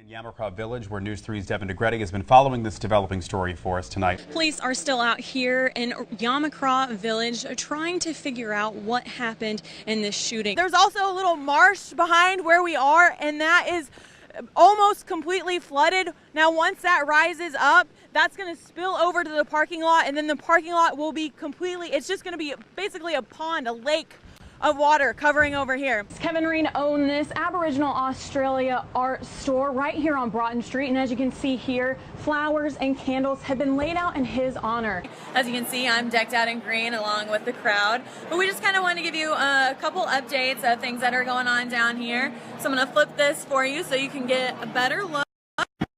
Yamacraw Village, where News 3's Devin Negrete has been following this developing story for us tonight. Police are still out here in Yamacraw Village trying to figure out what happened in this shooting. There's also a little marsh behind where we are, and that is almost completely flooded. Now, once that rises up, that's going to spill over to the parking lot, and then the parking lot will be completely, it's just going to be basically a pond, a lake of water covering over here. Kevin Reen owned this Aboriginal Australia art store right here on Broughton Street, and as you can see here, flowers and candles have been laid out in his honor. As you can see, I'm decked out in green along with the crowd, but we just kind of wanted to give you a couple updates of things that are going on down here. So I'm going to flip this for you so you can get a better look.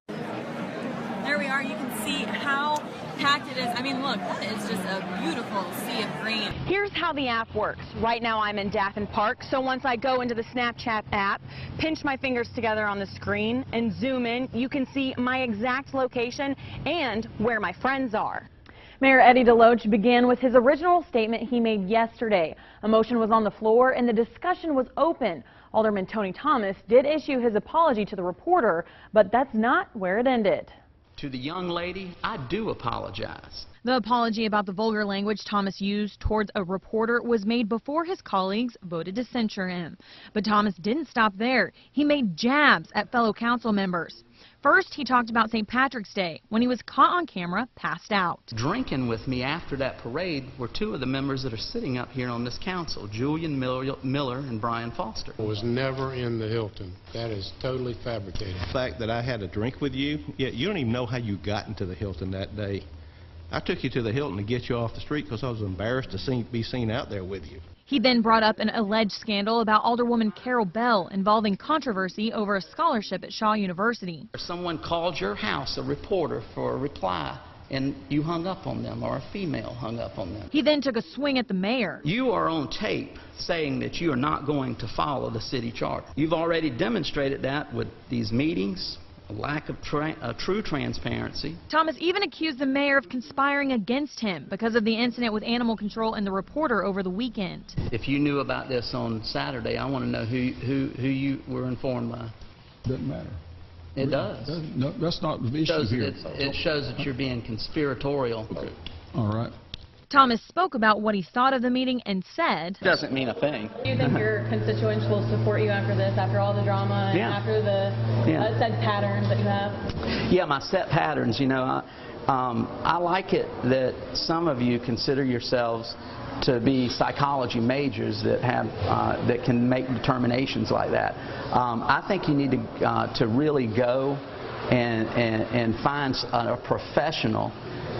There we are. You can see how packed it is. I mean, look, that is just a beautiful sea of green. Here's how the app works. Right now I'm in Devin Park, so once I go into the Snapchat app, pinch my fingers together on the screen and zoom in, you can see my exact location and where my friends are. Mayor Eddie Deloach began with his original statement he made yesterday. A motion was on the floor and the discussion was open. Alderman Tony Thomas did issue his apology to the reporter, but that's not where it ended. To the young lady, I do apologize. The apology about the vulgar language Thomas used towards a reporter was made before his colleagues voted to censure him. But Thomas didn't stop there. He made jabs at fellow council members. First, he talked about St. Patrick's Day when he was caught on camera passed out. Drinking with me after that parade were two of the members that are sitting up here on this council, Julian Miller and Brian Foster. I was never in the Hilton. That is totally fabricated. The fact that I had a drink with you, you don't even know how you got into the Hilton that day. I took you to the Hilton to get you off the street because I was embarrassed to be seen out there with you. He then brought up an alleged scandal about Alderwoman Carol Bell involving controversy over a scholarship at Shaw University. Someone called your house, a reporter, for a reply, and you hung up on them, or a female hung up on them. He then took a swing at the mayor. You are on tape saying that you are not going to follow the city charter. You've already demonstrated that with these meetings, a lack of true transparency. Thomas even accused the mayor of conspiring against him because of the incident with animal control and the reporter over the weekend. If you knew about this on Saturday, I want to know who you were informed by. Doesn't matter. It does. No, that's not the issue here. It shows that you're being conspiratorial. Okay. All right. Thomas spoke about what he thought of the meeting and said, Doesn't mean a thing. Do you think your constituents will support you after this, after all the drama, and after the said patterns that you have? Yeah, my set patterns, you know, I like it that some of you consider yourselves to be psychology majors that have that can make determinations like that. I think you need to really go and find a professional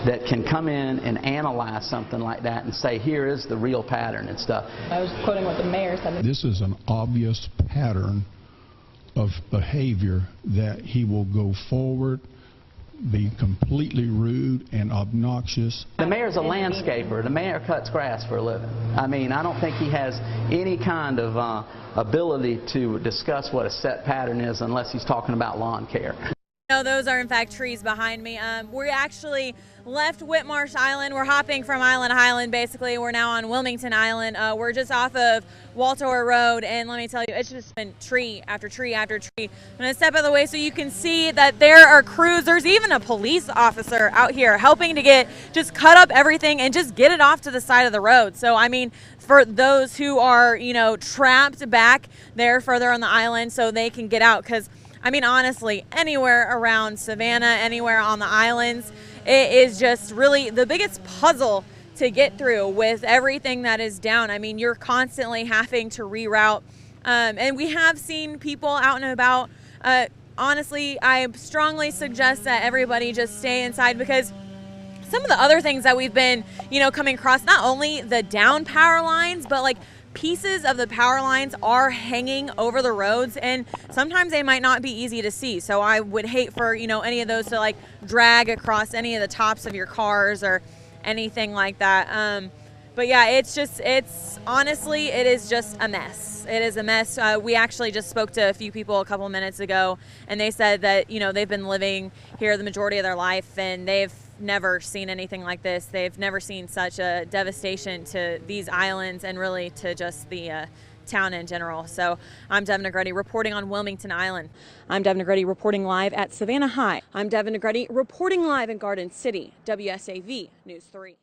that can come in and analyze something like that and say, here is the real pattern and stuff. I was quoting what the mayor said. This is an obvious pattern of behavior that he will go forward, be completely rude and obnoxious. The mayor's a landscaper. The mayor cuts grass for a living. I mean, I don't think he has any kind of ability to discuss what a set pattern is unless he's talking about lawn care. No, those are in fact trees behind me. We actually left Whitmarsh Island. We're hopping from island to island basically. We're now on Wilmington Island. We're just off of Walter Road, and let me tell you, it's just been tree after tree after tree. I'm going to step out of the way so you can see that there are crews. There's even a police officer out here helping to just cut up everything and just get it off to the side of the road. So I mean, for those who are, you know, trapped back there further on the island so they can get out, because I mean, honestly, anywhere around Savannah, anywhere on the islands, it is just really the biggest puzzle to get through with everything that is down. I mean, you're constantly having to reroute. And we have seen people out and about. Honestly, I strongly suggest that everybody just stay inside, because some of the other things that we've been, you know, coming across, not only the down power lines, but like pieces of the power lines are hanging over the roads, and sometimes they might not be easy to see. So I would hate for, you know, any of those to like drag across any of the tops of your cars or anything like that. But yeah, it's honestly, it is just a mess. It is a mess. We actually just spoke to a few people a couple of minutes ago, and they said that, you know, they've been living here the majority of their life, and they've never seen anything like this. They've never seen such a devastation to these islands and really to just the town in general. So I'm Devin Negrete reporting on Wilmington Island. I'm Devin Negrete reporting live at Savannah High. I'm Devin Negrete reporting live in Garden City, WSAV News 3.